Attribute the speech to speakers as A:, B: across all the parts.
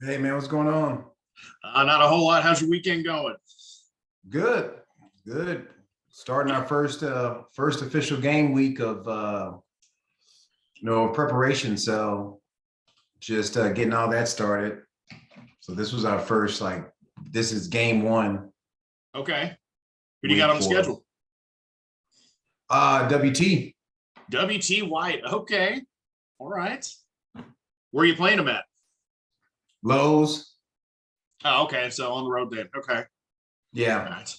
A: Hey man, what's going on?
B: Not a whole lot. How's your weekend going?
A: Good, good. Starting our first official game week of preparation. So just getting all that started. So this was our first this is game one
B: Okay. Who do you got
A: week
B: on the
A: for
B: schedule?
A: WT
B: WT White. Okay. All right. Where are you playing them at?
A: Lowe's.
B: Oh, okay. So on the road then. Okay. All
A: Yeah,
B: right.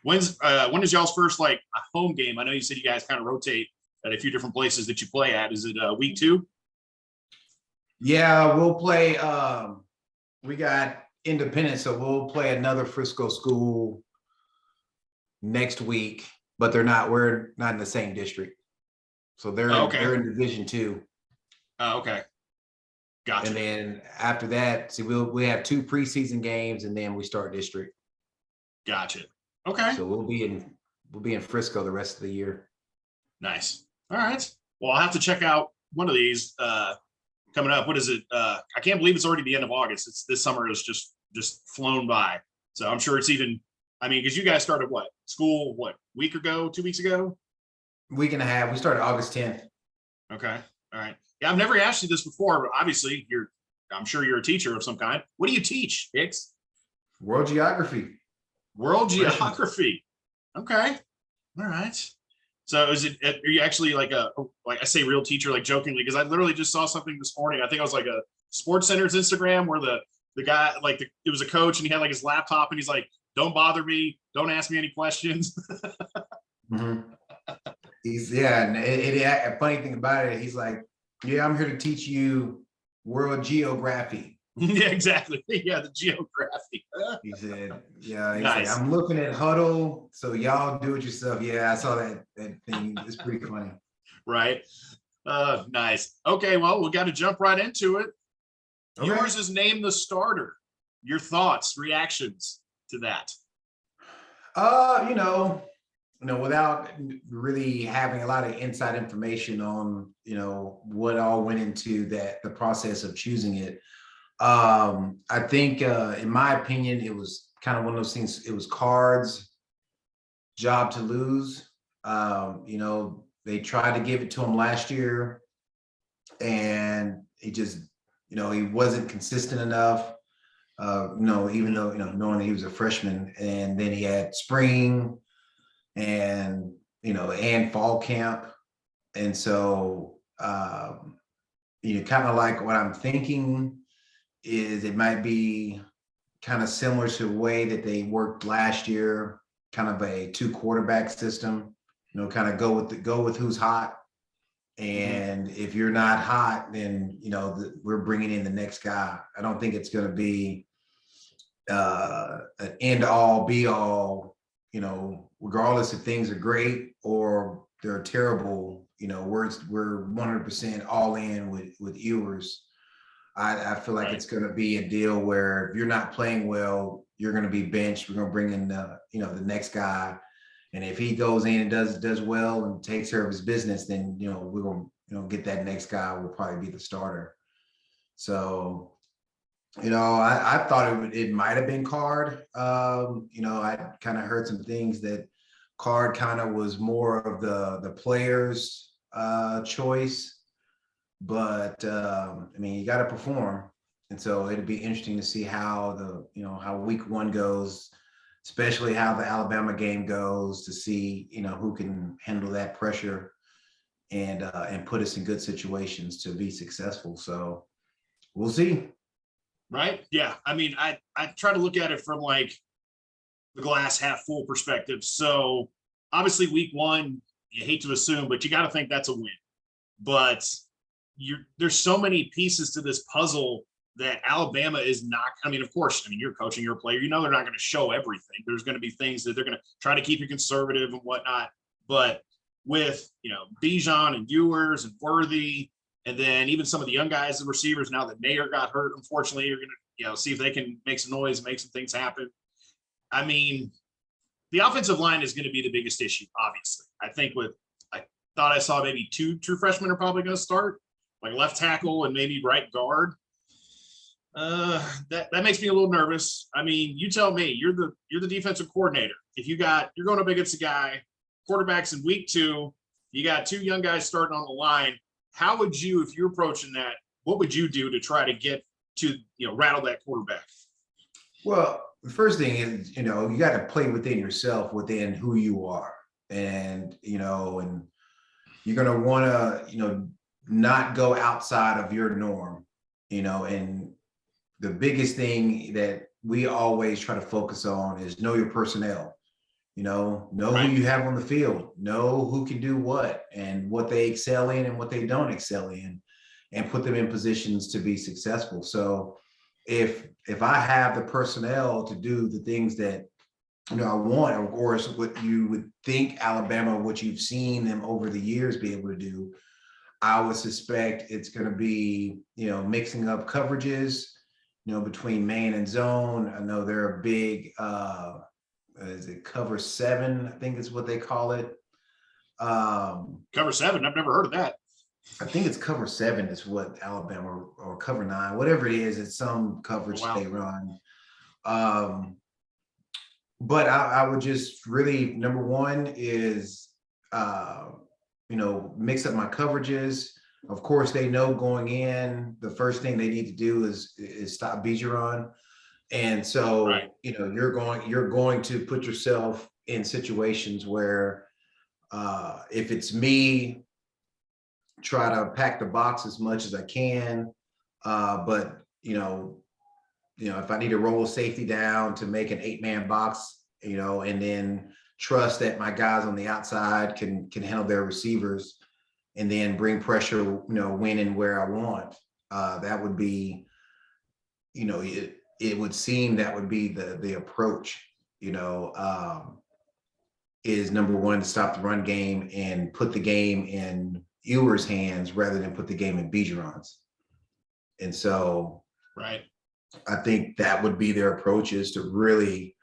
B: When is y'all's first a home game? I know you said you guys kind of rotate at a few different places that you play at. Is it week two?
A: yeah. We'll play. We got Independence, so we'll play another Frisco school next week, but we're not in the same district. So
B: Oh,
A: they're
B: okay.
A: in Division Two.
B: Oh, okay.
A: And
B: Gotcha.
A: then after that, see, we have two preseason games, and then we start district.
B: Gotcha. Okay.
A: So we'll be in Frisco the rest of the year.
B: Nice. All right. Well, I'll have to check out one of these coming up. What is it? I can't believe it's already the end of August. It's this summer has just flown by. So I'm sure it's even. I mean, because you guys started school week ago, 2 weeks ago?
A: Week and a half. We started August 10th.
B: Okay. All right. Yeah, I've never asked you this before, but obviously I'm sure you're a teacher of some kind. What do you teach, Hicks?
A: World geography.
B: World
A: Freshman.
B: geography. Okay. All right. So are you actually like I say real teacher, like jokingly, because I literally just saw something this morning. I think it was like a Sports Center's Instagram where the guy, it was a coach and he had like his laptop and he's like, don't bother me. Don't ask me any questions.
A: Mm-hmm. And a funny thing about it, he's like, yeah, I'm here to teach you world geography.
B: Yeah, exactly. Yeah, the geography.
A: He said, yeah, he's like,
B: Nice.
A: I'm looking at Huddle, so y'all do it yourself. Yeah, I saw that thing. It's pretty funny.
B: Right. Nice. Okay, well, we got to jump right into it.
A: Okay.
B: Ewers is named the starter. Your thoughts, reactions to that?
A: Without really having a lot of inside information on, what all went into the process of choosing it. I think, in my opinion, it was kind of one of those things. It was Card's job to lose. They tried to give it to him last year, and he just, he wasn't consistent enough. Even though, knowing that he was a freshman, and then he had spring and, and fall camp. And so, kind of like what I'm thinking is it might be kind of similar to the way that they worked last year, kind of a 2 quarterback system, kind of go with who's hot. And if you're not hot, then, we're bringing in the next guy. I don't think it's going to be an end all be all, regardless if things are great or they're terrible, we're 100% all in with Ewers. I feel like it's going to be a deal where if you're not playing well, you're going to be benched. We're going to bring in the next guy, and if he goes in and does well and takes care of his business, then we're going to get that next guy will probably be the starter. So I thought it might have been Card. I kind of heard some things that Card kind of was more of the players' choice. But you got to perform, and so it'd be interesting to see how how week one goes, especially how the Alabama game goes, to see who can handle that pressure and put us in good situations to be successful. So we'll see.
B: Right? Yeah. I mean, I try to look at it from the glass half full perspective. So obviously, week one, you hate to assume, but you got to think that's a win. But there's so many pieces to this puzzle that Alabama is not. I mean, of course, you're coaching, you're a player, they're not going to show everything. There's going to be things that they're going to try to keep you conservative and whatnot. But with, Bijan and Ewers and Worthy, and then even some of the young guys, the receivers, now that Nair got hurt, unfortunately, you're going to, see if they can make some noise, make some things happen. I mean, the offensive line is going to be the biggest issue, obviously. I thought I saw maybe 2 true freshmen are probably going to start, like left tackle and maybe right guard. That makes me a little nervous. I mean, you tell me. You're the defensive coordinator. If you're going up against a guy, quarterbacks in week 2, you got 2 young guys starting on the line. How would you, if you're approaching that, what would you do to try to get to, rattle that quarterback?
A: Well, the first thing is, you got to play within yourself, within who you are. And, and you're going to want to, not go outside of your norm, and the biggest thing that we always try to focus on is know your personnel, know
B: Right.
A: who you have on the field, know who can do what and what they excel in and what they don't excel in, and put them in positions to be successful. So if I have the personnel to do the things that I want, of course, what you would think Alabama, what you've seen them over the years be able to do, I would suspect it's going to be, mixing up coverages, between man and zone. I know they're a big, is it cover 7? I think is what they call it.
B: Cover 7. I've never heard of that.
A: I think it's cover 7 is what Alabama, or cover 9, whatever it is. It's some coverage they run. But I would just really, number one is, mix up my coverages. Of course, they know going in, the first thing they need to do is stop Bijan. And so,
B: right.
A: You're going to put yourself in situations where, if it's me, try to pack the box as much as I can. But, if I need to roll safety down to make an 8-man box, and then trust that my guys on the outside can handle their receivers, and then bring pressure, when and where I want. That would be, it would seem that would be the approach, is number one, to stop the run game and put the game in Ewers' hands rather than put the game in Bijan's. And so,
B: right,
A: I think that would be their approach, is to really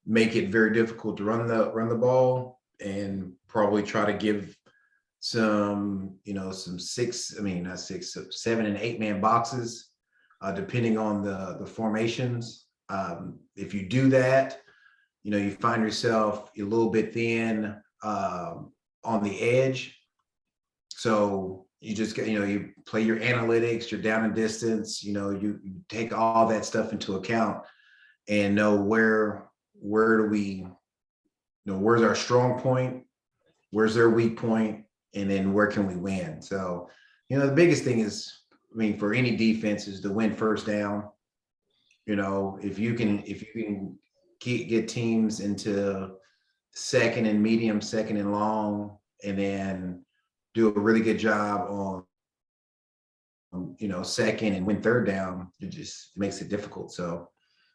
A: make it very difficult to run the ball, and probably try to give some 7 and 8-man boxes, depending on the formations. If you do that, you find yourself a little bit thin on the edge. So you just get, you play your analytics, your down and distance, you take all that stuff into account and know where do we, where's our strong point, where's their weak point, and then where can we win? So, the biggest thing is, for any defense, is to win first down. If you can get teams into second and medium, second and long, and then do a really good job on, second and win third down, it just makes it difficult. So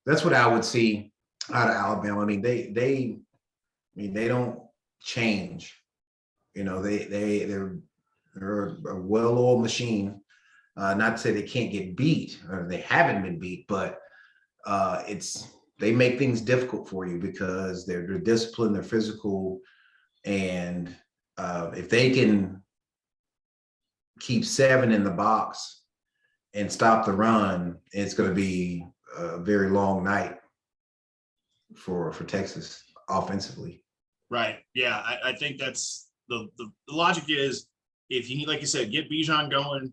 A: that's what I would see out of Alabama. They don't change. They're a well-oiled machine. Not to say they can't get beat, or they haven't been beat, but they make things difficult for you because they're disciplined, they're physical, and if they can keep 7 in the box and stop the run, it's going to be a very long night for Texas offensively.
B: Right. Yeah, I think that's the logic is, if you need, like you said, get Bijan going,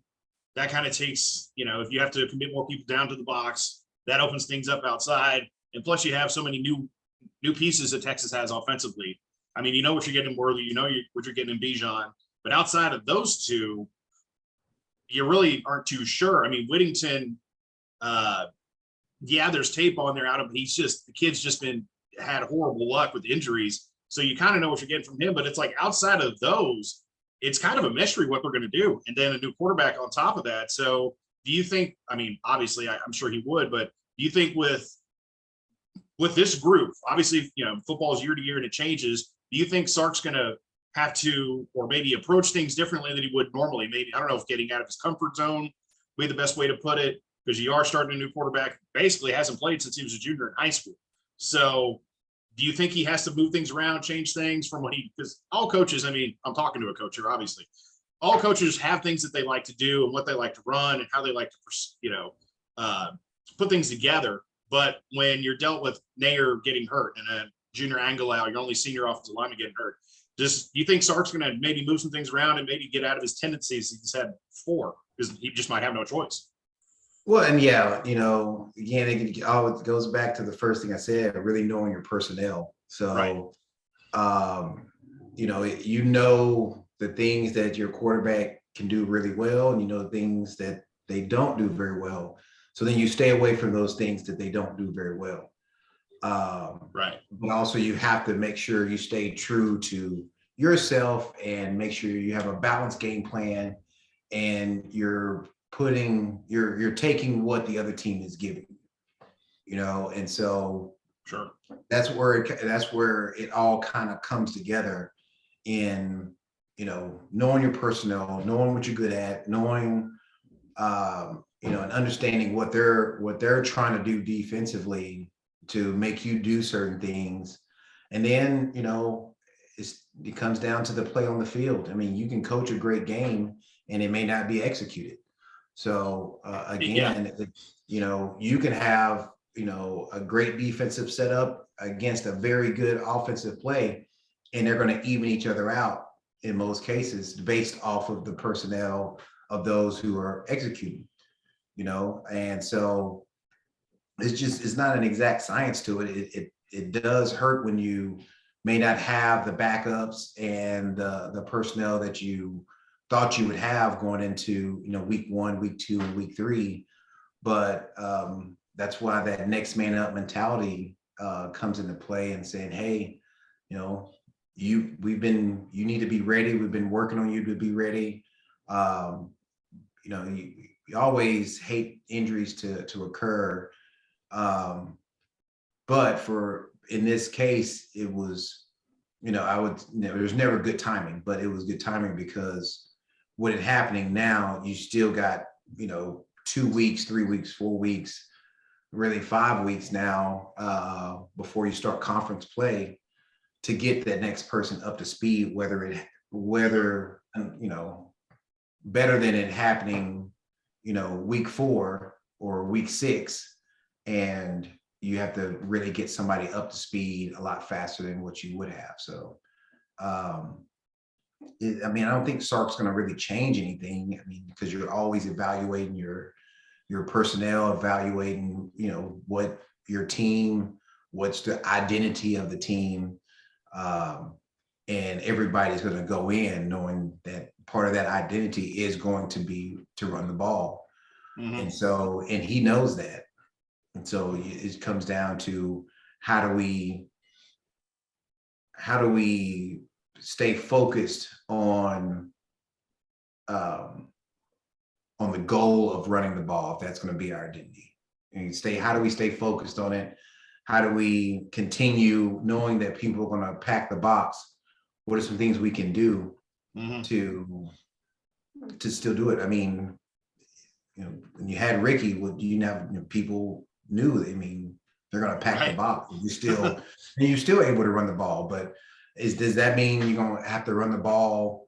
B: that kind of takes, if you have to commit more people down to the box, that opens things up outside. And plus you have so many new pieces that Texas has offensively. what you're getting in Worley, what you're getting in Bijan, but outside of those two, you really aren't too sure. Whittington, there's tape on there out of, the kid's just had horrible luck with injuries. So you kind of know what you're getting from him, but it's like outside of those, it's kind of a mystery what they're going to do. And then a new quarterback on top of that. So do you think, obviously I'm sure he would, but do you think with this group, obviously, football is year to year and it changes. Do you think Sark's going to have to, or maybe approach things differently than he would normally? Maybe, I don't know if getting out of his comfort zone would be the best way to put it, because you are starting a new quarterback, basically hasn't played since he was a junior in high school. So do you think he has to move things around, change things from because all coaches, I'm talking to a coach here, obviously, all coaches have things that they like to do and what they like to run and how they like to, put things together. But when you're dealt with Nair getting hurt and a junior Angelau, your only senior offensive lineman getting hurt, do you think Sark's going to maybe move some things around and maybe get out of his tendencies he's had before, because he just might have no choice?
A: Well, and yeah, again, it always goes back to the first thing I said, really knowing your personnel. So,
B: Right.
A: The things that your quarterback can do really well, and things that they don't do very well. So then you stay away from those things that they don't do very well.
B: Right.
A: But also you have to make sure you stay true to yourself and make sure you have a balanced game plan, and you're taking what the other team is giving and so
B: Sure.
A: that's where it all kind of comes together in knowing your personnel, knowing what you're good at, knowing and understanding what they're trying to do defensively to make you do certain things. And then it comes down to the play on the field. I mean, you can coach a great game and it may not be executed. So again, you can have a great defensive setup against a very good offensive play, and they're going to even each other out in most cases based off of the personnel of those who are executing. And so it's not an exact science to it. It does hurt when you may not have the backups and the personnel that you thought you would have going into week 1, week 2, and week 3. But that's why that next man up mentality comes into play, and saying, hey, you need to be ready. We've been working on you to be ready. You always hate injuries to occur. But in this case, it was, there's never good timing, but it was good timing because what is happening now, you still got, 2 weeks, 3 weeks, 4 weeks, really 5 weeks now before you start conference play to get that next person up to speed, whether better than it happening, week 4 or week 6. And you have to really get somebody up to speed a lot faster than what you would have. So, I don't think Sark's going to really change anything. Because you're always evaluating your personnel, evaluating, what your team, what's the identity of the team. And everybody's going to go in knowing that part of that identity is going to be to run the ball. Mm-hmm. And he knows that. And so it comes down to how do we stay focused on the goal of running the ball, if that's going to be our identity. And how do we stay focused on it? How do we continue knowing that people are going to pack the box? What are some things we can do to still do it? When you had Ricky, people knew, they're going to pack the box. You're still able to run the ball, but does that mean you're going to have to run the ball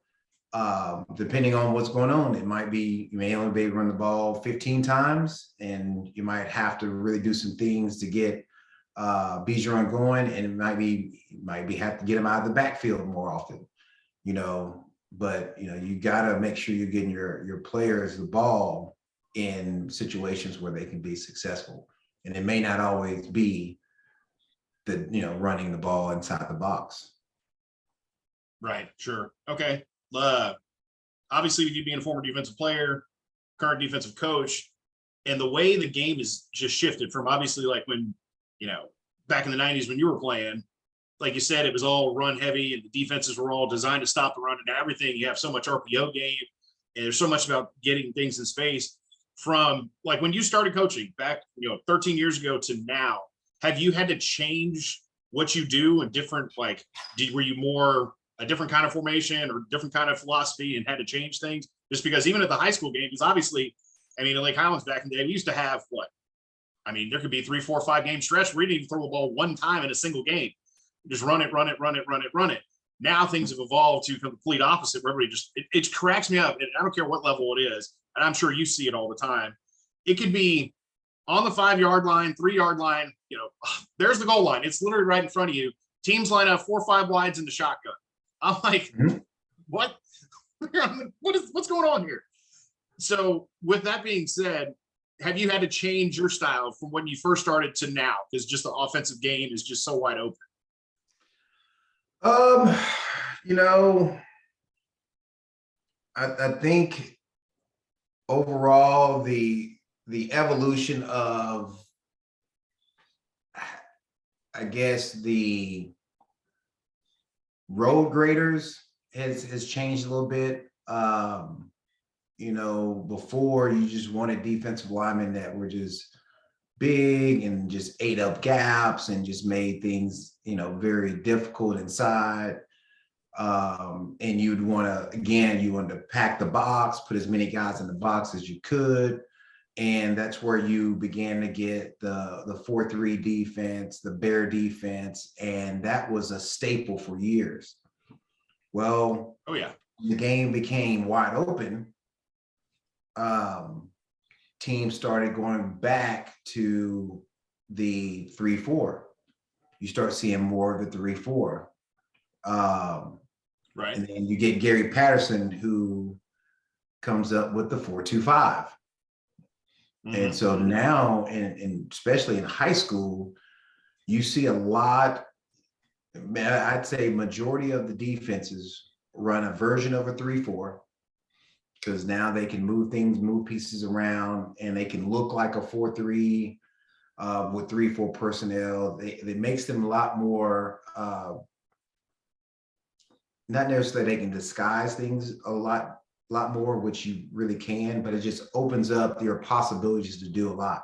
A: depending on what's going on? It might be you may only be able to run the ball 15 times, and you might have to really do some things to get Bijan going, and it might be have to get him out of the backfield more often, but you got to make sure you're getting your players the ball in situations where they can be successful. And it may not always be running the ball inside the box.
B: Right. Sure. Okay. Obviously, with you being a former defensive player, current defensive coach, and the way the game has just shifted from obviously like when, back in the 90s when you were playing, like you said, it was all run heavy and the defenses were all designed to stop the run and everything. You have so much RPO game and there's so much about getting things in space. From like when you started coaching back, 13 years ago to now, have you had to change what you do and different, were you more a different kind of formation or different kind of philosophy and had to change things? Just because even at the high school games, obviously, in Lake Highlands back in the day, we used to have there could be 3, 4, 5 game stretch where you didn't even throw a ball one time in a single game. Just run it. Now things have evolved to complete opposite, where everybody it cracks me up. And I don't care what level it is. And I'm sure you see it all the time. It could be on the 5-yard line, 3-yard line, there's the goal line. It's literally right in front of you. Teams line up 4 or 5 wides in the shotgun. I'm like, what? What's going on here? So with that being said, have you had to change your style from when you first started to now? Because just the offensive game is just so wide open.
A: I think overall the evolution of, I guess, the road graders has changed a little bit. Before you just wanted defensive linemen that were just big and just ate up gaps and just made things, very difficult inside. And you wanted to pack the box, put as many guys in the box as you could. And that's where you began to get the 4-3 defense, the bear defense. And that was a staple for years. Well,
B: oh yeah,
A: the game became wide open. Teams started going back to the 3-4. You start seeing more of the 3-4.
B: right.
A: And then you get Gary Patterson, who comes up with the 4-2-5. And so now, and especially in high school, you see a lot. I'd say majority of the defenses run a version of a 3-4, because now they can move pieces around, and they can look like a 4-3 with 3-4 personnel. It makes them a lot more, not necessarily they can disguise things a lot more, which you really can, but it just opens up your possibilities to do a lot.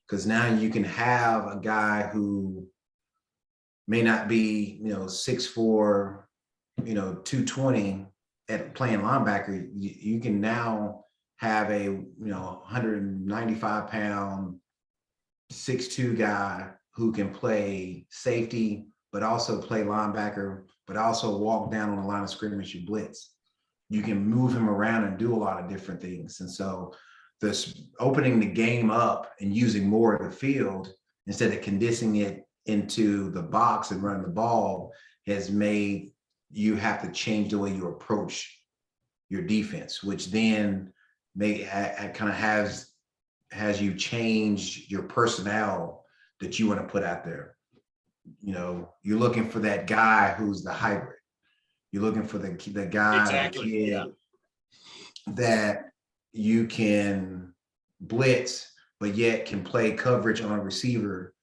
A: Because now you can have a guy who may not be, 6'4", 220 at playing linebacker. You can now have a 195 pound 6'2" guy who can play safety, but also play linebacker, but also walk down on the line of scrimmage and blitz. You can move him around and do a lot of different things. And so this opening the game up and using more of the field instead of condensing it into the box and running the ball has made you have to change the way you approach your defense, which then kind of has you change your personnel that you want to put out there. You're looking for that guy who's the hybrid. You're looking for the guy,
B: exactly.
A: the kid that you can blitz, but yet can play coverage on a receiver.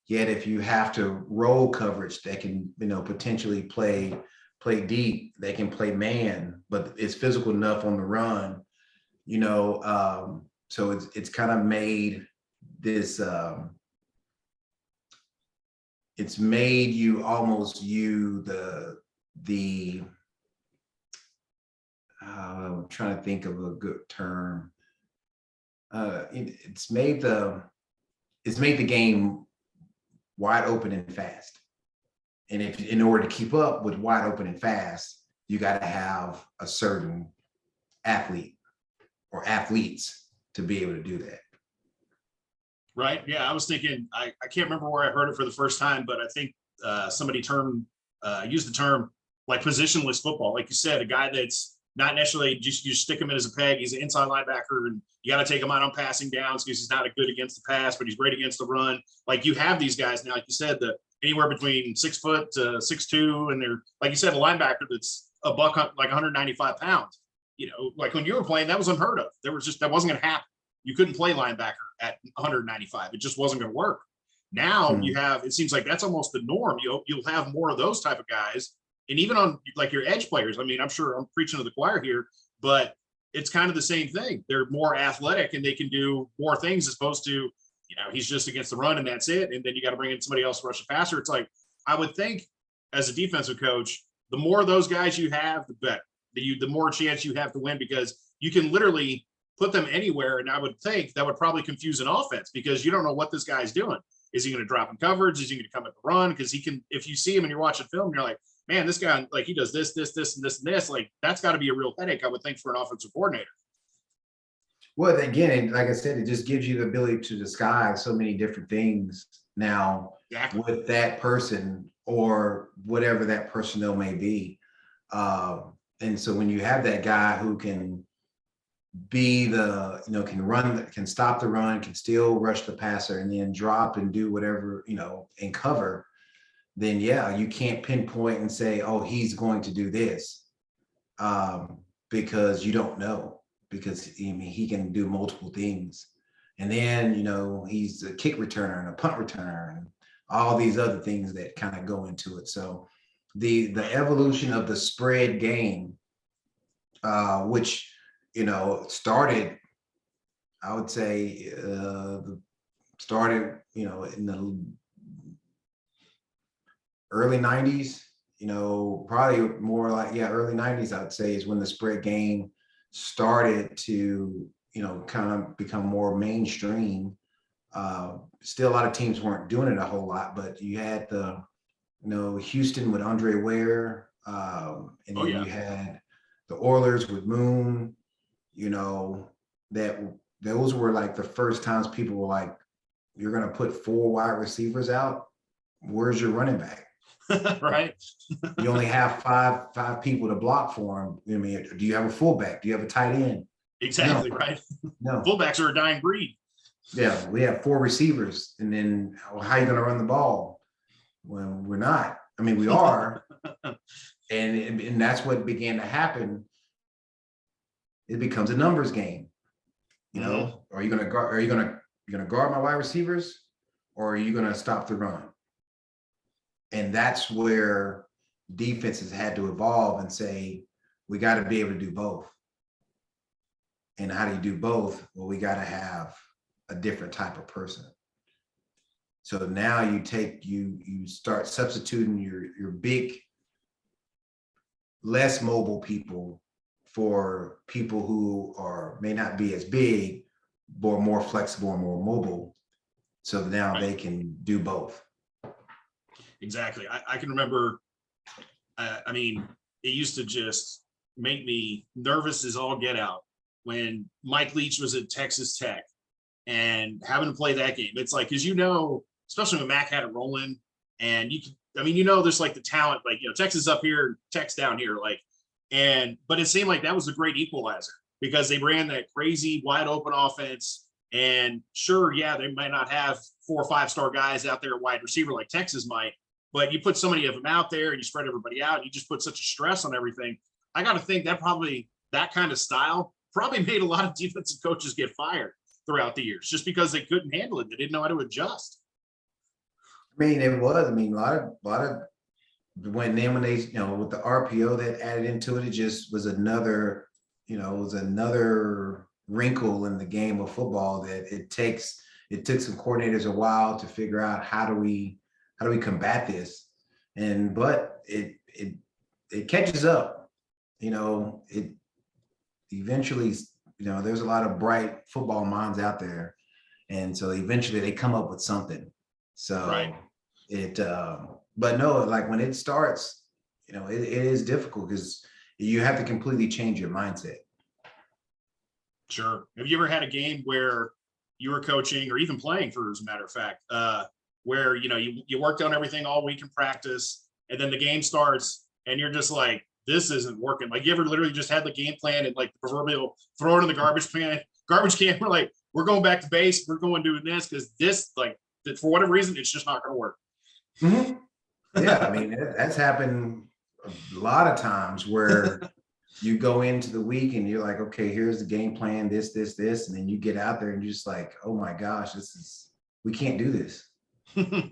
A: Yet if you have to roll coverage, they can, potentially play deep. They can play man, but it's physical enough on the run. So it's kind of made this. It's made you almost I'm trying to think of a good term. It's made the game wide open and fast. And if in order to keep up with wide open and fast, you got to have a certain athlete or athletes to be able to do that.
B: Right. Yeah. I was thinking, I can't remember where I heard it for the first time, but I think somebody used the term like positionless football. Like you said, a guy that's not necessarily just you stick him in as a peg. He's an inside linebacker, and you got to take him out on passing downs because he's not a good against the pass, but he's great against the run. Like you have these guys now, like you said, anywhere between 6 foot to 6'2", and they're, like you said, a linebacker that's a buck, like 195 pounds. Like when you were playing, that was unheard of. That wasn't going to happen. You couldn't play linebacker at 195. It just wasn't going to work. Now you have, it seems like that's almost the norm. You'll have more of those type of guys. And even on like your edge players, I mean, I'm sure I'm preaching to the choir here, but it's kind of the same thing. They're more athletic and they can do more things as opposed to, he's just against the run and that's it. And then you got to bring in somebody else to rush it faster. It's like, I would think as a defensive coach, the more of those guys you have, the better. The more chance you have to win, because you can literally put them anywhere. And I would think that would probably confuse an offense because you don't know what this guy's doing. Is he going to drop in coverage? Is he going to come at the run? Because he can, if you see him and you're watching film, you're like, man, this guy, like he does this, and this, and this. Like that's got to be a real headache, I would think, for an offensive coordinator.
A: Well, again, like I said, it just gives you the ability to disguise so many different things now
B: Exactly.
A: with that person or whatever that personnel may be. And so when you have that guy who can be the, can run, can stop the run, can still rush the passer and then drop and do whatever, and cover, then yeah, you can't pinpoint and say, oh, he's going to do this, because you don't know, because I mean, he can do multiple things. And then, he's a kick returner and a punt returner and all these other things that kind of go into it. So the evolution of the spread game, which, started, I would say, started, in the early 90s, probably more like, yeah, early 90s, I would say, is when the spread game started to, kind of become more mainstream. Still, a lot of teams weren't doing it a whole lot, but you had the, Houston with Andre Ware, and then you had the Oilers with Moon, that those were like the first times people were like, you're going to put 4 wide receivers out. Where's your running back?
B: Right.
A: You only have five people to block for him. I mean, do you have a fullback? Do you have a tight end?
B: Exactly.
A: No.
B: Right.
A: No.
B: Fullbacks are a dying breed.
A: Yeah, we have 4 receivers, and then how are you going to run the ball? Well, we're not. I mean, we are, and that's what began to happen. It becomes a numbers game. Are you going to guard? You're going to guard my wide receivers, or are you going to stop the run? And that's where defenses had to evolve and say, we got to be able to do both. And how do you do both? Well, we got to have a different type of person. So now you start substituting your big, less mobile people for people who may not be as big, but more flexible and more mobile. So now they can do both.
B: Exactly. I can remember, I mean, it used to just make me nervous as all get out when Mike Leach was at Texas Tech and having to play that game. It's like, because especially when Mac had it rolling, and there's like the talent, like, Texas up here, Tech's down here, like, but it seemed like that was a great equalizer because they ran that crazy wide open offense. And sure, yeah, they might not have 4 or 5-star guys out there at wide receiver like Texas might, but you put so many of them out there and you spread everybody out, and you just put such a stress on everything. I got to think that kind of style probably made a lot of defensive coaches get fired throughout the years just because they couldn't handle it. They didn't know how to adjust.
A: I mean, it was. I mean, a lot of when they, with the RPO that added into it, it just was another wrinkle in the game of football that it took some coordinators a while to figure out how do we combat this, but it catches up. It eventually, there's a lot of bright football minds out there, and so eventually they come up with something. So
B: right.
A: But no, like when it starts, it is difficult because you have to completely change your mindset.
B: Sure. Have you ever had a game where you were coaching or even playing, for as a matter of fact, where you worked on everything all week in practice, and then the game starts and you're just like, this isn't working? Like, you ever literally just had the game plan and like the proverbial throw it in the garbage can? We're like, we're going back to base. We're going doing this because this, like, for whatever reason, it's just not going to work.
A: Mm-hmm. Yeah, I mean, that's happened a lot of times where you go into the week and you're like, okay, here's the game plan, this, and then you get out there and you're just like, oh my gosh, we can't do this. I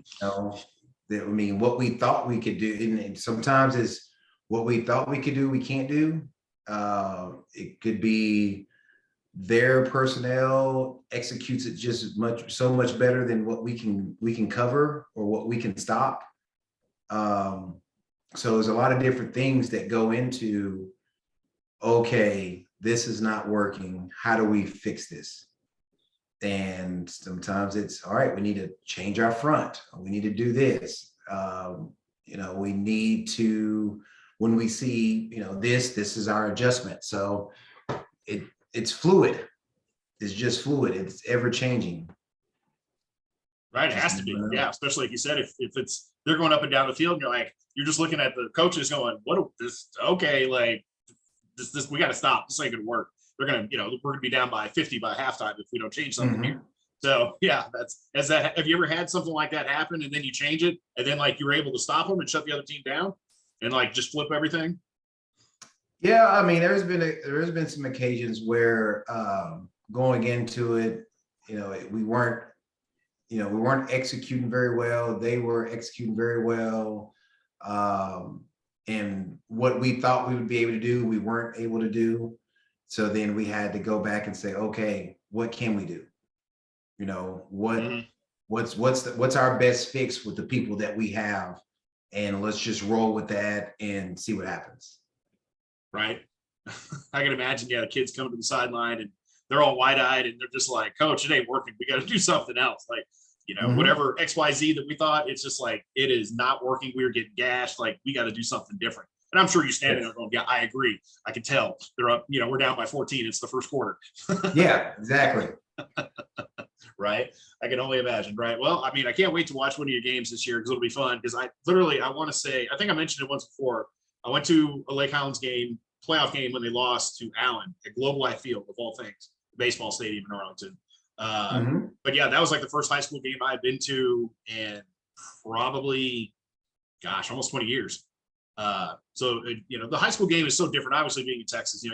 A: mean, what we thought we could do, and sometimes it's what we thought we could do, we can't do. It could be their personnel executes it just so much better than what we can cover or what we can stop. So there's a lot of different things that go into, okay, this is not working. How do we fix this? And sometimes it's, all right, we need to change our front. We need to do this. We need to, when we see, this is our adjustment. So it's fluid. is just fluid. It's ever changing.
B: Right. It has to be. Yeah. Especially like you said, if it's, they're going up and down the field and you're just looking at the coaches going, okay, like this, we got to stop. This ain't going to work. They're going to, we're going to be down by 50 by halftime if we don't change something here. So yeah, have you ever had something like that happen and then you change it and then like you were able to stop them and shut the other team down and like just flip everything?
A: Yeah. I mean, there has been some occasions where going into it, we weren't executing very well. They were executing very well. And what we thought we would be able to do, we weren't able to do. So then we had to go back and say, okay, what can we do? What's our best fix with the people that we have? And let's just roll with that and see what happens.
B: Right. I can imagine, the kids come to the sideline and they're all wide-eyed and they're just like, coach, it ain't working. We got to do something else. Like, whatever XYZ that we thought, it's just like, it is not working. We're getting gashed. Like, we got to do something different. And I'm sure you're standing there going, yeah, I agree. I can tell they're up, we're down by 14. It's the first quarter.
A: Yeah, exactly.
B: Right. I can only imagine. Right. Well, I mean, I can't wait to watch one of your games this year because it'll be fun. Because I want to say, I think I mentioned it once before. I went to a Lake Highlands game, playoff game when they lost to Allen at Globe Life Field, of all things, baseball stadium in Arlington. But yeah, that was like the first high school game I had been to in probably, almost 20 years. So the high school game is so different. Obviously, being in Texas,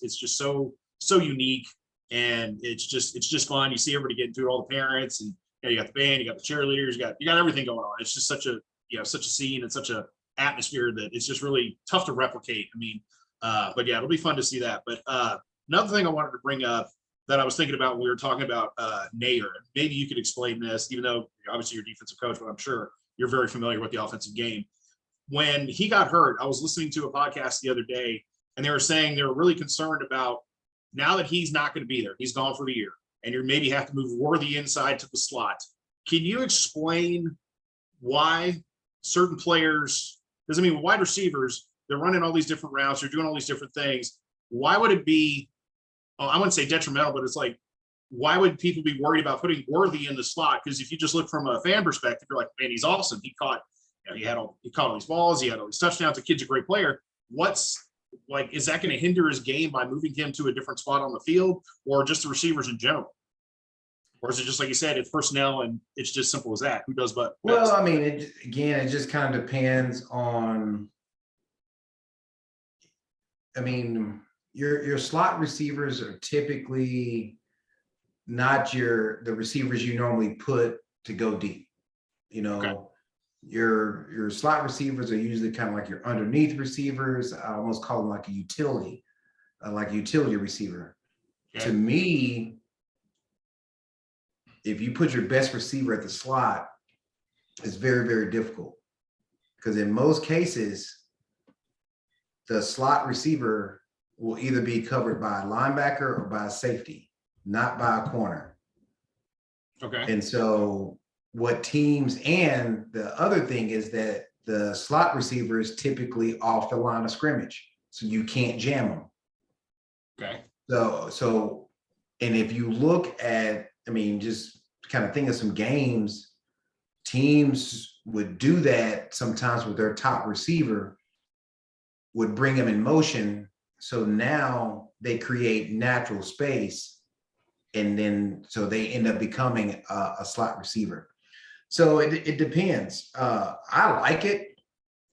B: it's just so unique, and it's just fun. You see everybody getting through, all the parents, and you got the band, you got the cheerleaders, you got everything going on. It's just such a scene and such a atmosphere that it's just really tough to replicate. I mean, but yeah, it'll be fun to see that. But another thing I wanted to bring up that I was thinking about when we were talking about Nair, maybe you could explain this, even though obviously you're a defensive coach, but I'm sure you're very familiar with the offensive game. When he got hurt, I was listening to a podcast the other day, and they were saying they were really concerned about now that he's not going to be there, he's gone for the year, and you maybe have to move Worthy inside to the slot. Can you explain why certain players, because I mean, wide receivers, they're running all these different routes, they're doing all these different things. Why would it be, I wouldn't say detrimental, but it's like, why would people be worried about putting Worthy in the slot? Because if you just look from a fan perspective, you're like, man, he's awesome. He caught all these balls, he had all these touchdowns. The kid's a great player. Is that going to hinder his game by moving him to a different spot on the field, or just the receivers in general? Or is it just like you said, it's personnel and it's just simple as that? Who does but?
A: Well, I mean, it just kind of depends on. I mean, your slot receivers are typically not the receivers you normally put to go deep. Okay. Your slot receivers are usually kind of like your underneath receivers. I almost call them like a utility receiver. Okay. To me, if you put your best receiver at the slot, it's very, very difficult, because in most cases, the slot receiver will either be covered by a linebacker or by a safety, not by a corner. Okay. And so what teams, and the other thing is that the slot receiver is typically off the line of scrimmage, so you can't jam them. Okay. So, and if you look at, I mean, just kind of think of some games, teams would do that sometimes with their top receiver, would bring them in motion. So now they create natural space, and then so they end up becoming a slot receiver. So it depends. I like it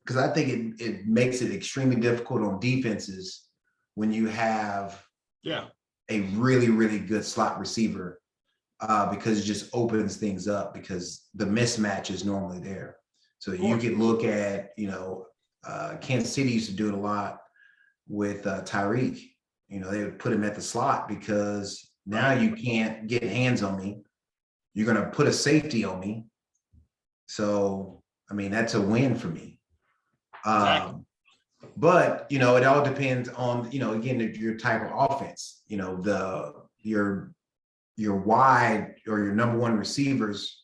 A: because I think it makes it extremely difficult on defenses when you have a really, really good slot receiver, because it just opens things up because the mismatch is normally there. So you could look at, Kansas City used to do it a lot with Tyreek. They would put him at the slot because now you can't get hands on me. You're going to put a safety on me. So, I mean, that's a win for me. Exactly. But, it all depends on, again, your type of offense. Your wide or your number one receivers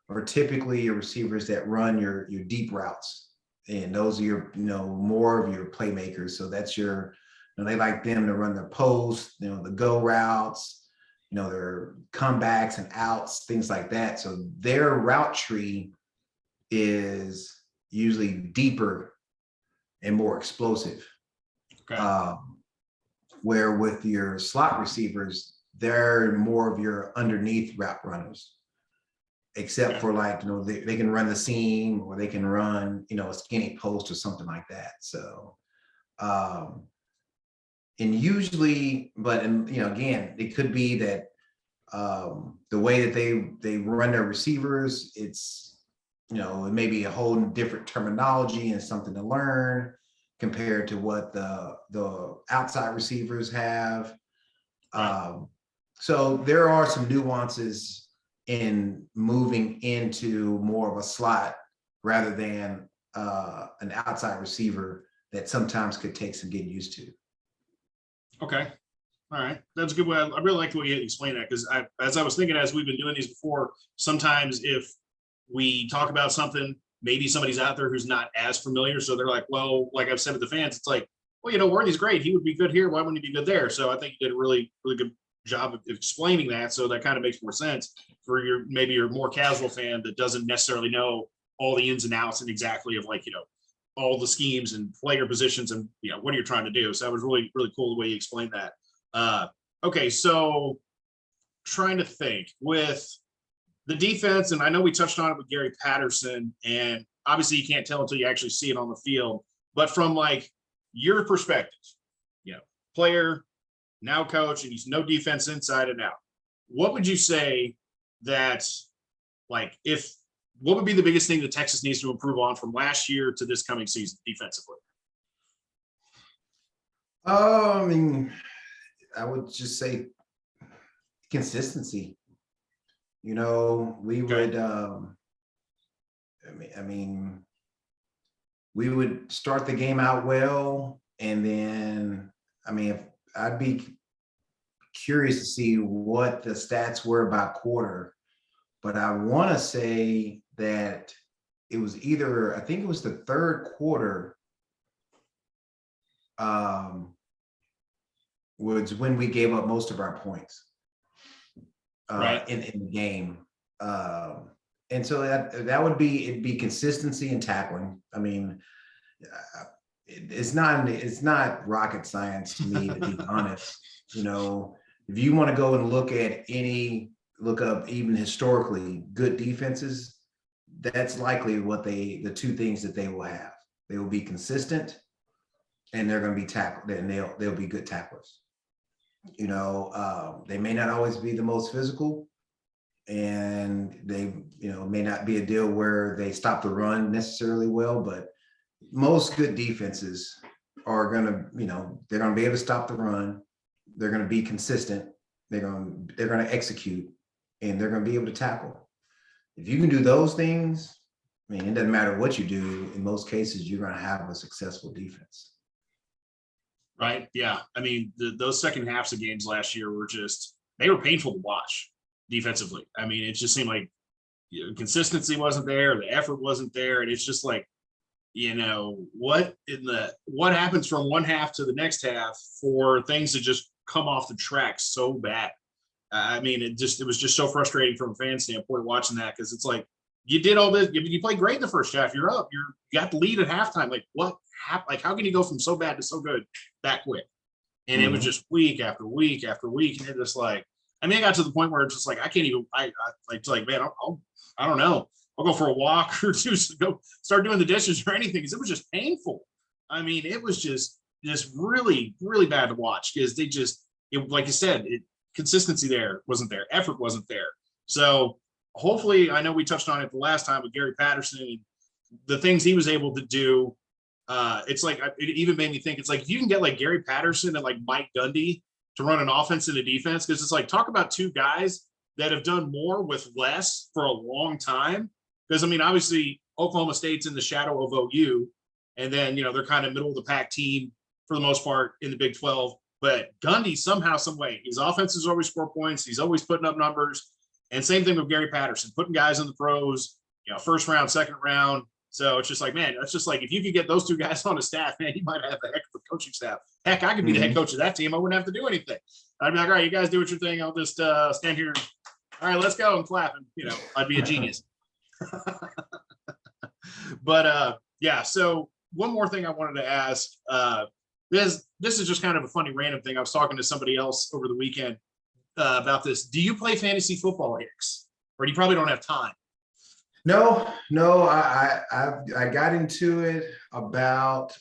A: are typically your receivers that run your deep routes. And those are your, more of your playmakers. So that's they like them to run their post, the go routes, their comebacks and outs, things like that. So their route tree is usually deeper and more explosive.
B: Okay.
A: Where with your slot receivers, they're more of your underneath route runners, except for like, they can run the seam, or they can run, a skinny post or something like that. So, and usually, again, it could be that the way that they run their receivers, it's, it may be a whole different terminology and something to learn compared to what the outside receivers have. So there are some nuances in moving into more of a slot rather than an outside receiver that sometimes could take some getting used to.
B: Okay. All right. That's a good way. I really like the way you explain that, because as I was thinking, as we've been doing these before, sometimes if we talk about something, maybe somebody's out there who's not as familiar. So they're like, well, like I've said with the fans, it's like, well, Worthy's great. He would be good here. Why wouldn't he be good there? So I think you did a really, really good job of explaining that. So that kind of makes more sense for maybe your more casual fan that doesn't necessarily know all the ins and outs and exactly of like, all the schemes and player positions and, what are you trying to do? So that was really, really cool the way you explained that. Okay. So trying to think with the defense, and I know we touched on it with Gary Patterson, and obviously you can't tell until you actually see it on the field, but from like your perspective, player, now coach, and he's no defense inside and out. What would you say that, like, what would be the biggest thing that Texas needs to improve on from last year to this coming season defensively?
A: I would just say consistency. We would, we would start the game out well, and then, if I'd be curious to see what the stats were by quarter, but I want to say that it was I think it was the third quarter, was when we gave up most of our points. In the game. And so that would be, it'd be consistency and tackling. It's not rocket science to me, to be honest. If you want to go and look up even historically good defenses, that's likely what the two things that they will have. They will be consistent, and they're going to be tackled, and they'll be good tacklers. They may not always be the most physical, and they, may not be a deal where they stop the run necessarily well, but most good defenses are going to, they're going to be able to stop the run. They're going to be consistent. They're going to execute, and they're going to be able to tackle. If you can do those things, it doesn't matter what you do. In most cases, you're going to have a successful defense.
B: Right. Yeah. Those second halves of games last year were they were painful to watch defensively. It just seemed like consistency wasn't there. The effort wasn't there. And it's just like, what happens from one half to the next half for things to just come off the track so bad. It was just so frustrating from a fan standpoint watching that, because it's like, you did all this, you played great in the first half, you're up, you got the lead at halftime. Like, what happened? Like, how can you go from so bad to so good that quick? And it was just week after week after week. And you're just like, it got to the point where it's just like, I can't even, man, I don't know. I'll go for a walk or two, go start doing the dishes or anything. Cause it was just painful. It was just really, really bad to watch, because like you said, consistency there wasn't there. Effort wasn't there. So hopefully, I know we touched on it the last time with Gary Patterson, the things he was able to do. It's like, it even made me think, it's like, if you can get like Gary Patterson and like Mike Gundy to run an offense and a defense, because it's like, talk about two guys that have done more with less for a long time. Because obviously Oklahoma State's in the shadow of OU, and then, they're kind of middle of the pack team for the most part in the Big 12. But Gundy, somehow, some way, his offenses always score points. He's always putting up numbers. And same thing with Gary Patterson, putting guys in the pros, first round, second round. So it's just like, man, that's just like, if you could get those two guys on a staff, man, you might have a heck of a coaching staff. Heck, I could be the head coach of that team. I wouldn't have to do anything. I'd be like, all right, you guys do what your thing. I'll just stand here. All right, let's go and clap. And, I'd be a genius. But yeah, so one more thing I wanted to ask. This is just kind of a funny random thing. I was talking to somebody else over the weekend about this. Do you play fantasy football, Hicks? Or you probably don't have time?
A: No, I got into it about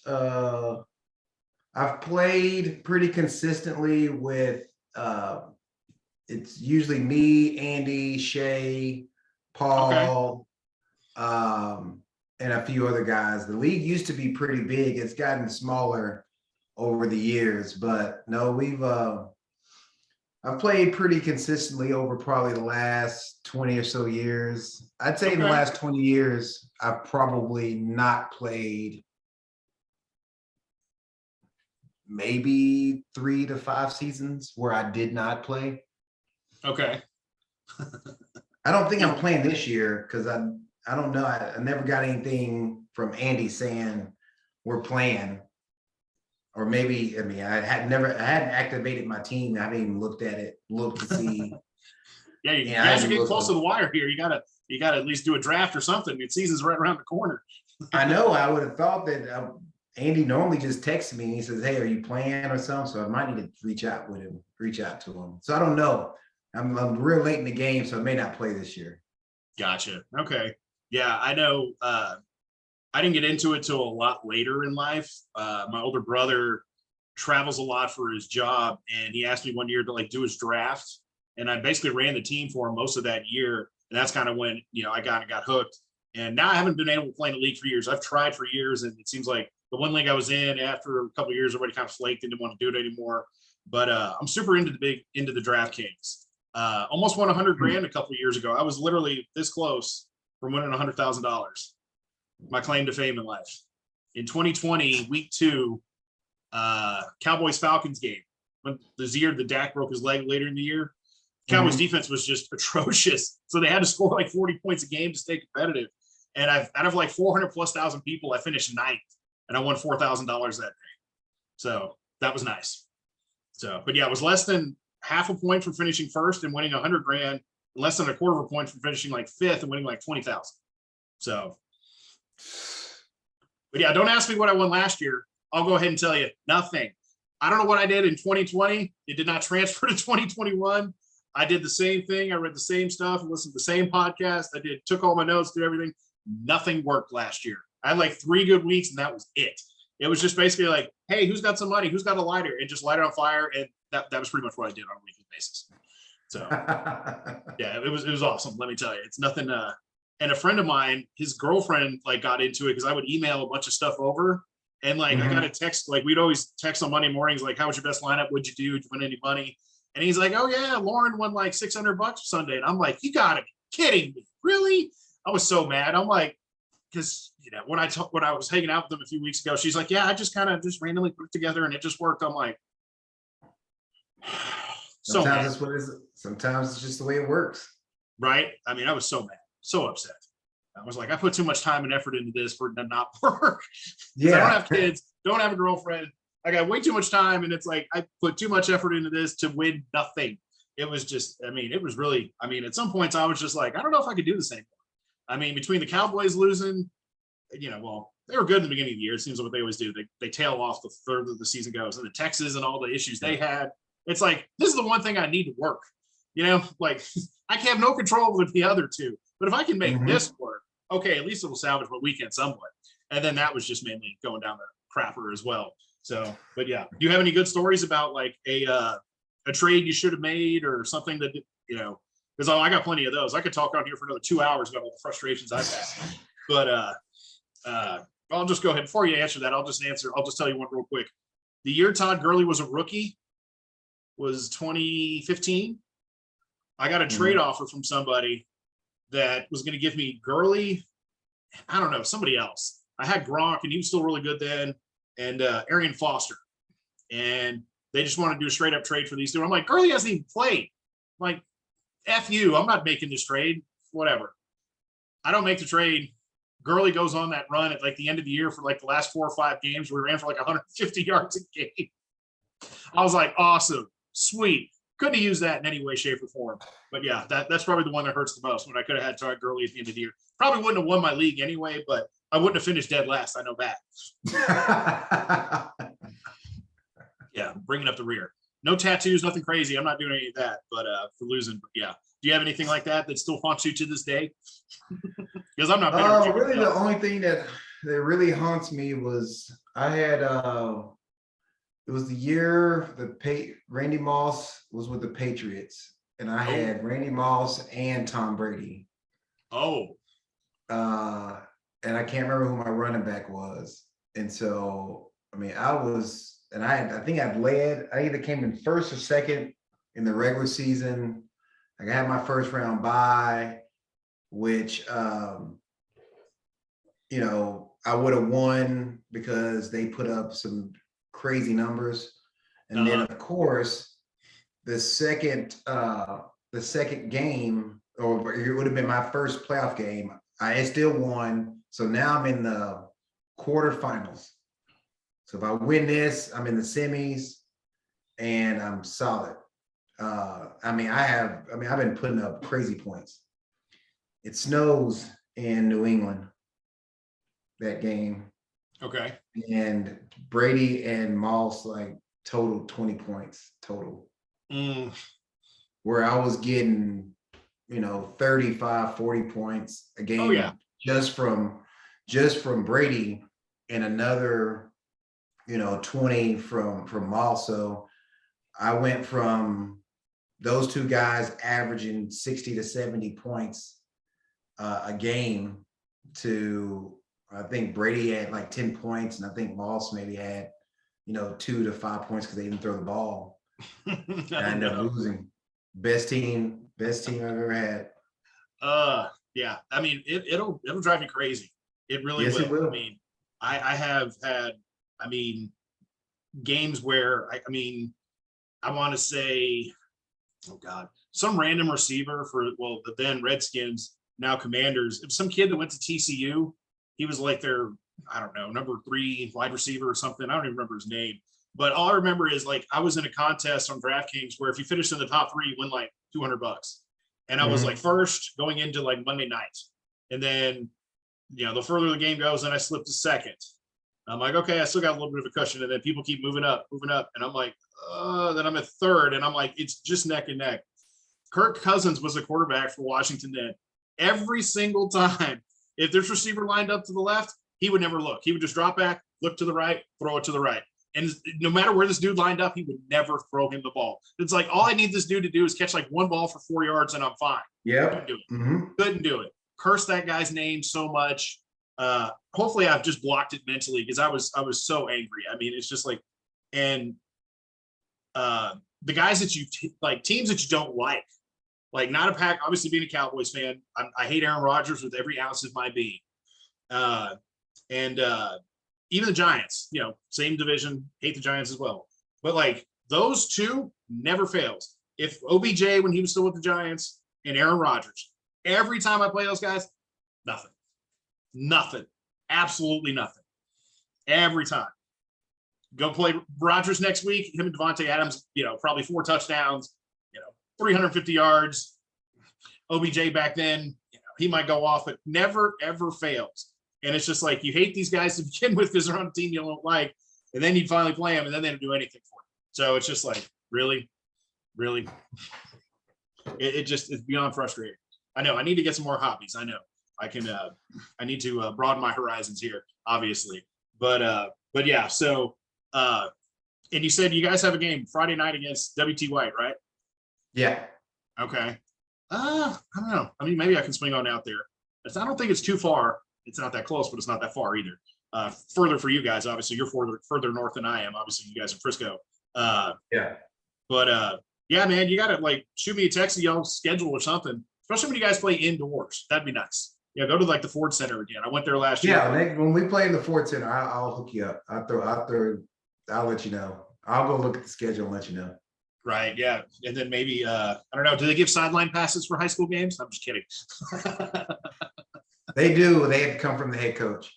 A: I've played pretty consistently with it's usually me, Andy, Shay, Paul, and a few other guys. The league used to be pretty big. It's gotten smaller over the years, but no, I've played pretty consistently over probably the last 20 or so years. I'd say in the last 20 years, I've probably not played maybe 3 to 5 seasons where I did not play.
B: Okay.
A: I don't think I'm playing this year because I don't know. I never got anything from Andy saying we're playing. Or maybe, I hadn't activated my team. I haven't even looked to see.
B: Yeah, you guys are getting close to the wire here. You gotta at least do a draft or something. Your season's right around the corner.
A: I know. I would have thought that Andy normally just texts me and he says, "Hey, are you playing or something?" So I might need to reach out to him. So I don't know. I'm real late in the game, so I may not play this year.
B: Gotcha. Okay. Yeah, I know. I didn't get into it till a lot later in life. My older brother travels a lot for his job, and he asked me one year to do his draft, and I basically ran the team for him most of that year. And that's kind of when I got hooked. And now I haven't been able to play in the league for years. I've tried for years, and it seems like the one league I was in after a couple of years already kind of flaked and didn't want to do it anymore. But I'm super into the DraftKings. Almost won $100 grand a couple of years ago. I was literally this close from winning $100,000. My claim to fame in life. In 2020, week 2, Cowboys-Falcons game. When the year the Dak broke his leg later in the year, Cowboys defense was just atrocious. So they had to score 40 points a game to stay competitive. And out of 400,000+ people, I finished 9th, and I won $4,000 that day. So that was nice. So, but yeah, it was less than half a point from finishing first and winning $100 grand, less than a quarter of a point from finishing 5th and winning 20,000. So. But yeah, don't ask me what I won last year. I'll go ahead and tell you nothing. I don't know what I did in 2020. It did not transfer to 2021. I did the same thing. I read the same stuff, listened to the same podcast. Took all my notes, did everything. Nothing worked last year. I had 3 good weeks, and that was it. It was just basically hey, who's got some money? Who's got a lighter? And just light it on fire. And that was pretty much what I did on a weekly basis. So yeah, it was awesome. Let me tell you, it's nothing. And a friend of mine, his girlfriend got into it because I would email a bunch of stuff over, and I got a text. We'd always text on Monday mornings, how was your best lineup? What'd you do? Did you win any money? And he's like, oh yeah, Lauren won $600 Sunday. And I'm like, you gotta be kidding me, really? I was so mad. I'm like, because when I was hanging out with them a few weeks ago, she's like, yeah, I just kind of randomly put it together and it just worked. I'm like, so
A: sometimes
B: mad.
A: that's what it is. Sometimes it's just the way it works.
B: Right? I mean, I was so mad. So upset. I was like, I put too much time and effort into this for it to not work. Yeah. I don't have kids, don't have a girlfriend. I got way too much time. And it's I put too much effort into this to win nothing. It was just, it was really, at some points I was just I don't know if I could do the same. Between the Cowboys losing, well, they were good in the beginning of the year. It seems like what they always do. They tail off the further the season goes. And the Texans and all the issues they had. It's this is the one thing I need to work. I can have no control over the other two. But if I can make this work, okay, at least it'll salvage my weekend somewhat. And then that was just mainly going down the crapper as well. So, but yeah, do you have any good stories about a trade you should have made or something that, because I got plenty of those. I could talk on here for another 2 hours about all the frustrations I've had. But I'll just go ahead. Before you answer that, I'll just tell you one real quick. The year Todd Gurley was a rookie was 2015. I got a trade offer from somebody that was going to give me Gurley, I don't know, somebody else. I had Gronk, and he was still really good then, and Arian Foster. And they just wanted to do a straight-up trade for these two. I'm like, Gurley hasn't even played. I'm like, F you, I'm not making this trade, whatever. I don't make the trade. Gurley goes on that run at the end of the year for the last 4 or 5 games. We ran for 150 yards a game. I was like, awesome. Sweet. Couldn't have used that in any way, shape, or form. But yeah, that's probably the one that hurts the most when I could have had Todd Gurley at the end of the year. Probably wouldn't have won my league anyway, but I wouldn't have finished dead last. I know that. Yeah, bringing up the rear. No tattoos, nothing crazy. I'm not doing any of that, but for losing. But yeah. Do you have anything like that that still haunts you to this day? Because I'm not bitter.
A: Really, the only thing that really haunts me was I had it was the year Randy Moss was with the Patriots, and I had Randy Moss and Tom Brady.
B: Oh.
A: And I can't remember who my running back was. And so, I mean, I think I either came in first or second in the regular season. Like I had my first round bye, which, you know, I would have won because they put up some crazy numbers. And then of course, the second game, or it would have been my first playoff game, I still won. So now I'm in the quarterfinals. So if I win this, I'm in the semis and I'm solid. I've been putting up crazy points. It snows in New England that game.
B: Okay.
A: And Brady and Moss like total 20 points total. Where I was getting, 35, 40 points a game just from Brady, and another, 20 from Moss. So I went from those two guys averaging 60 to 70 points a game to, I think Brady had like 10 points, and I think Moss maybe had, 2 to 5 points because they didn't throw the ball. And I ended up losing. Best team I've ever had.
B: Yeah. I mean, it'll drive you crazy. It really will.
A: It will.
B: I mean, I have had, games where I want to say, oh God, some random receiver for the then Redskins, now Commanders. It was some kid that went to TCU. He was like their, I don't know, number 3 wide receiver or something. I don't even remember his name. But all I remember is like I was in a contest on DraftKings where if you finished in the top 3, you win like $200. And I was like first going into like Monday night. And then, the further the game goes, then I slipped to second. I'm like, okay, I still got a little bit of a cushion. And then people keep moving up. And I'm like, then I'm at third. And I'm like, it's just neck and neck. Kirk Cousins was a quarterback for Washington then. Every single time, if this receiver lined up to the left, he would never look. He would just drop back, look to the right, throw it to the right. And no matter where this dude lined up, he would never throw him the ball. It's like, all I need this dude to do is catch like one ball for 4 yards and I'm fine.
A: Yeah.
B: Couldn't do it. Curse that guy's name so much. Hopefully I've just blocked it mentally because I was so angry. I mean, it's just like, and the guys that you like, teams that you don't like not a pack, obviously being a Cowboys fan, I hate Aaron Rodgers with every ounce of my being. And even the Giants, same division, hate the Giants as well. But like those two never fails. If OBJ, when he was still with the Giants, and Aaron Rodgers, every time I play those guys, nothing, absolutely nothing. Every time. Go play Rodgers next week, him and Devontae Adams, probably 4 touchdowns, 350 yards. OBJ back then, he might go off, but never, ever fails. And it's just like, you hate these guys to begin with because they're on a team you don't like, and then you finally play them, and then they don't do anything for you. So it's just like, really? It's beyond frustrating. I know, I need to get some more hobbies. I know. I need to broaden my horizons here, obviously. But yeah, so, and you said you guys have a game Friday night against WT White, right?
A: Yeah.
B: Okay. I don't know. I mean, maybe I can swing on out there. I don't think it's too far. It's not that close, but it's not that far either. Further for you guys, obviously. You're further north than I am. Obviously, you guys are Frisco.
A: Yeah.
B: But yeah, man, you gotta like shoot me a text of y'all's schedule or something. Especially when you guys play indoors. That'd be nice. Yeah, go to like the Ford Center again. I went there last year.
A: Yeah, when we play in the Ford Center, I'll hook you up. I'll let you know. I'll go look at the schedule and let you know.
B: Right. Yeah. And then maybe I don't know. Do they give sideline passes for high school games? I'm just kidding.
A: They do. They have to come from the head coach.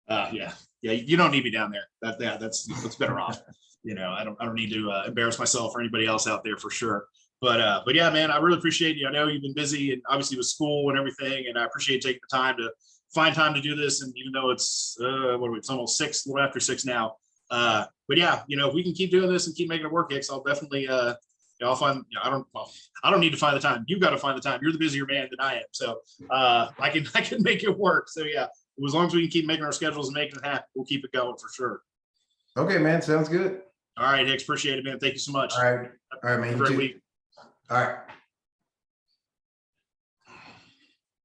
B: Yeah. You don't need me down there. That's better off. I don't need to embarrass myself or anybody else out there for sure. But yeah, man, I really appreciate you. I know you've been busy and obviously with school and everything, and I appreciate taking the time to find time to do this. And even though it's it's almost 6, a little after 6 now. But yeah, if we can keep doing this and keep making it work, Hicks, I'll definitely I'll find. I don't need to find the time. You got to find the time. You're the busier man than I am, so I can make it work. So yeah, as long as we can keep making our schedules and making it happen, we'll keep it going for sure.
A: Okay, man. Sounds good.
B: All right, Hicks, appreciate it, man. Thank you so much.
A: All right, man.
B: Have a great week.
A: All right.